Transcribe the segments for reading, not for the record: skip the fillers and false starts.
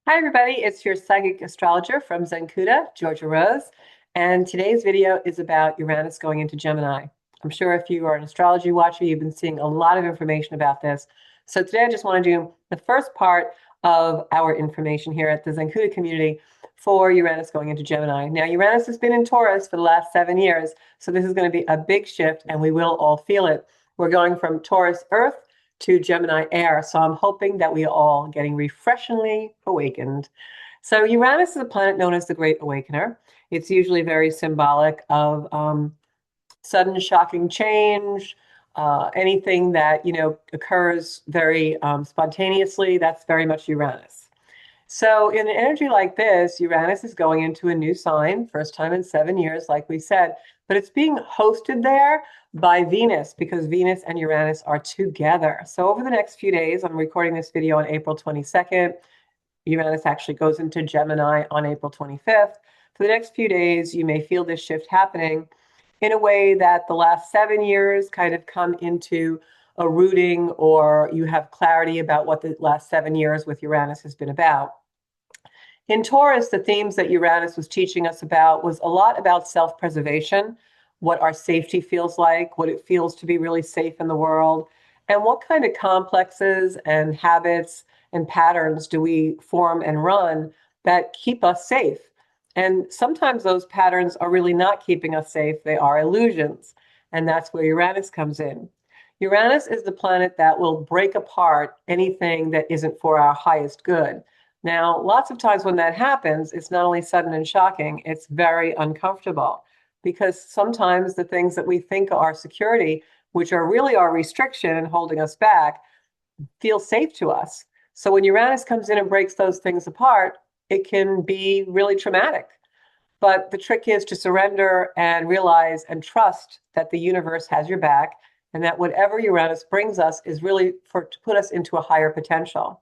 Hi everybody, it's your psychic astrologer from Zencuda, Georgia Rose, and today's video is about Uranus going into Gemini. I'm sure if you are an astrology watcher, you've been seeing a lot of information about this. So today I just want to do the first part of our information here at the Zencuda community for Uranus going into Gemini. Now, Uranus has been in Taurus for the last 7 years, so this is going to be a big shift and we will all feel it. We're going from Taurus Earth to Gemini air. So I'm hoping that we are all getting refreshingly awakened. So Uranus is a planet known as the Great Awakener. It's usually very symbolic of sudden shocking change, anything that, occurs very spontaneously. That's very much Uranus. So in an energy like this, Uranus is going into a new sign, first time in 7 years, like we said, but it's being hosted there by Venus because Venus and Uranus are together. So over the next few days, I'm recording this video on April 22nd. Uranus actually goes into Gemini on April 25th. For the next few days, you may feel this shift happening in a way that the last 7 years kind of come into a rooting, or you have clarity about what the last 7 years with Uranus has been about. In Taurus, the themes that Uranus was teaching us about was a lot about self-preservation, what our safety feels like, what it feels to be really safe in the world, and what kind of complexes and habits and patterns do we form and run that keep us safe. And sometimes those patterns are really not keeping us safe. They are illusions. And that's where Uranus comes in. Uranus is the planet that will break apart anything that isn't for our highest good. Now, lots of times when that happens, it's not only sudden and shocking, it's very uncomfortable because sometimes the things that we think are security, which are really our restriction and holding us back, feel safe to us. So when Uranus comes in and breaks those things apart, it can be really traumatic. But the trick is to surrender and realize and trust that the universe has your back and that whatever Uranus brings us is really to put us into a higher potential.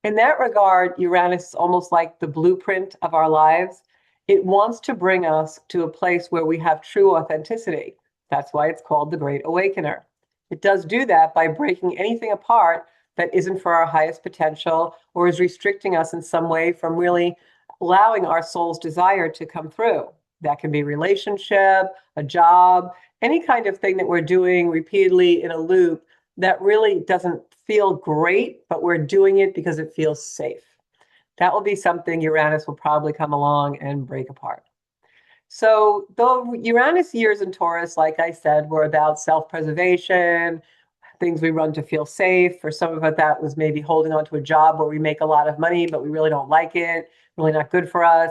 In that regard, Uranus is almost like the blueprint of our lives. It wants to bring us to a place where we have true authenticity. That's why it's called the Great Awakener. It does do that by breaking anything apart that isn't for our highest potential or is restricting us in some way from really allowing our soul's desire to come through. That can be relationship, a job, any kind of thing that we're doing repeatedly in a loop that really doesn't feel great, but we're doing it because it feels safe. That will be something Uranus will probably come along and break apart. So the Uranus years in Taurus, like I said, were about self-preservation, things we run to feel safe. For some of it, that was maybe holding on to a job where we make a lot of money, but we really don't like it, really not good for us.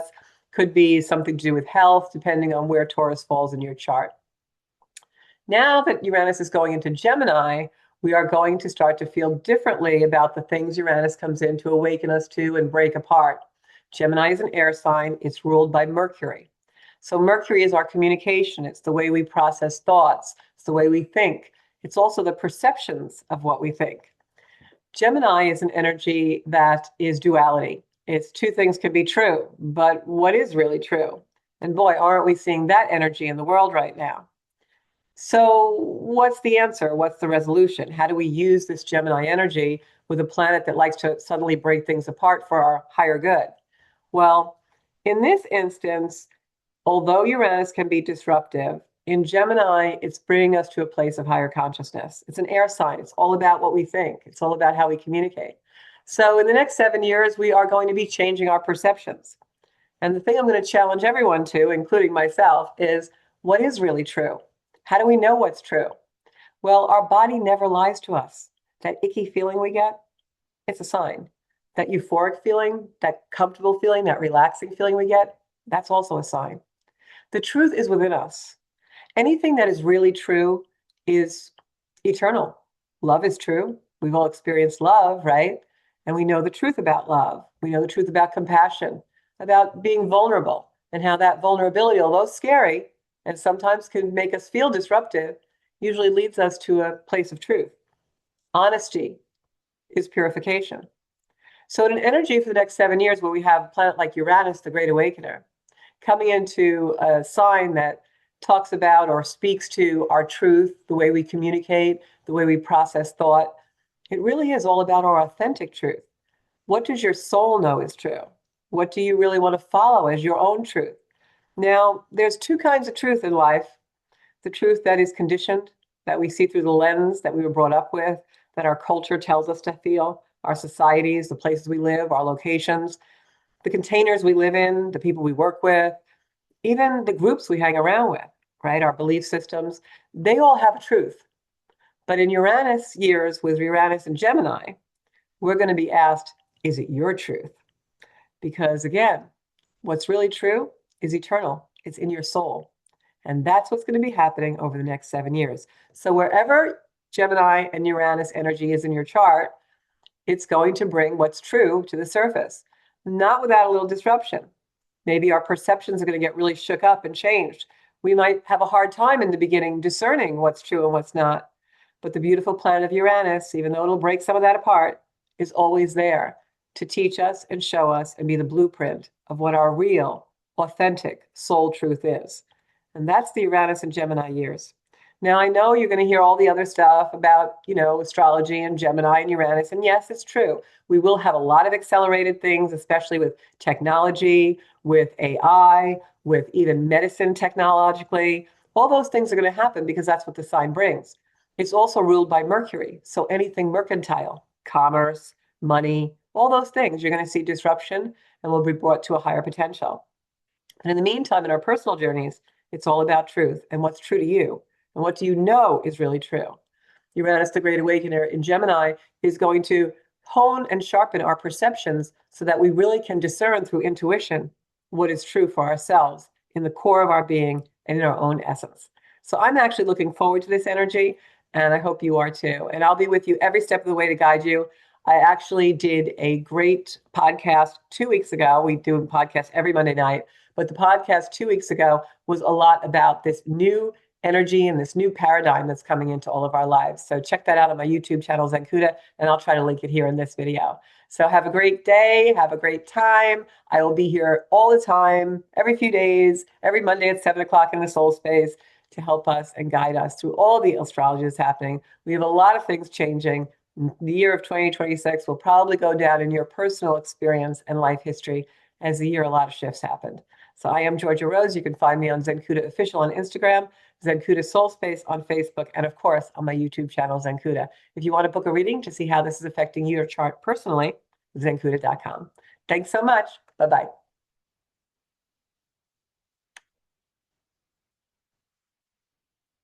Could be something to do with health, depending on where Taurus falls in your chart. Now that Uranus is going into Gemini, we are going to start to feel differently about the things Uranus comes in to awaken us to and break apart. Gemini is an air sign. It's ruled by Mercury. So Mercury is our communication. It's the way we process thoughts. It's the way we think. It's also the perceptions of what we think. Gemini is an energy that is duality. It's two things can be true, but what is really true? And boy, aren't we seeing that energy in the world right now? So what's the answer? What's the resolution? How do we use this Gemini energy with a planet that likes to suddenly break things apart for our higher good? Well, in this instance, although Uranus can be disruptive, in Gemini, it's bringing us to a place of higher consciousness. It's an air sign. It's all about what we think. It's all about how we communicate. So in the next 7 years, we are going to be changing our perceptions. And the thing I'm going to challenge everyone to, including myself, is what is really true? How do we know what's true? Well, our body never lies to us. That icky feeling we get, it's a sign. That euphoric feeling, that comfortable feeling, that relaxing feeling we get, that's also a sign. The truth is within us. Anything that is really true is eternal. Love is true. We've all experienced love, right? And we know the truth about love. We know the truth about compassion, about being vulnerable, and how that vulnerability, although scary, and sometimes can make us feel disruptive, usually leads us to a place of truth. Honesty is purification. So in an energy for the next 7 years where we have a planet like Uranus, the Great Awakener, coming into a sign that talks about or speaks to our truth, the way we communicate, the way we process thought, it really is all about our authentic truth. What does your soul know is true? What do you really want to follow as your own truth? Now, there's two kinds of truth in life. The truth that is conditioned, that we see through the lens that we were brought up with, that our culture tells us to feel, our societies, the places we live, our locations, the containers we live in, the people we work with, even the groups we hang around with, right? Our belief systems, they all have a truth. But in Uranus years with Uranus and Gemini, we're going to be asked, is it your truth? Because again, what's really true is eternal. It's in your soul. And that's what's going to be happening over the next 7 years. So wherever Gemini and Uranus energy is in your chart, it's going to bring what's true to the surface, not without a little disruption. Maybe our perceptions are going to get really shook up and changed. We might have a hard time in the beginning discerning what's true and what's not. But the beautiful planet of Uranus, even though it'll break some of that apart, is always there to teach us and show us and be the blueprint of what our real, authentic soul truth is. And that's the Uranus and Gemini years. Now, I know you're going to hear all the other stuff about, astrology and Gemini and Uranus. And yes, it's true. We will have a lot of accelerated things, especially with technology, with AI, with even medicine technologically. All those things are going to happen because that's what the sign brings. It's also ruled by Mercury. So anything mercantile, commerce, money, all those things, you're going to see disruption and will be brought to a higher potential. And in the meantime, in our personal journeys, it's all about truth and what's true to you. And what do you know is really true? Uranus, the Great Awakener in Gemini, is going to hone and sharpen our perceptions so that we really can discern through intuition what is true for ourselves in the core of our being and in our own essence. So I'm actually looking forward to this energy, and I hope you are too. And I'll be with you every step of the way to guide you. I actually did a great podcast 2 weeks ago. We do a podcast every Monday night, but the podcast 2 weeks ago was a lot about this new energy and this new paradigm that's coming into all of our lives. So check that out on my YouTube channel, Zenkuda, and I'll try to link it here in this video. So have a great day. Have a great time. I will be here all the time, every few days, every Monday at 7 o'clock in the Soul Space to help us and guide us through all the astrology that's happening. We have a lot of things changing. The year of 2026 will probably go down in your personal experience and life history as the year a lot of shifts happened. So I am Georgia Rose. You can find me on Zenkuda Official on Instagram, Zenkuda Soul Space on Facebook, and of course on my YouTube channel, Zenkuda. If you want to book a reading to see how this is affecting your chart personally, zenkuda.com. Thanks so much. Bye-bye.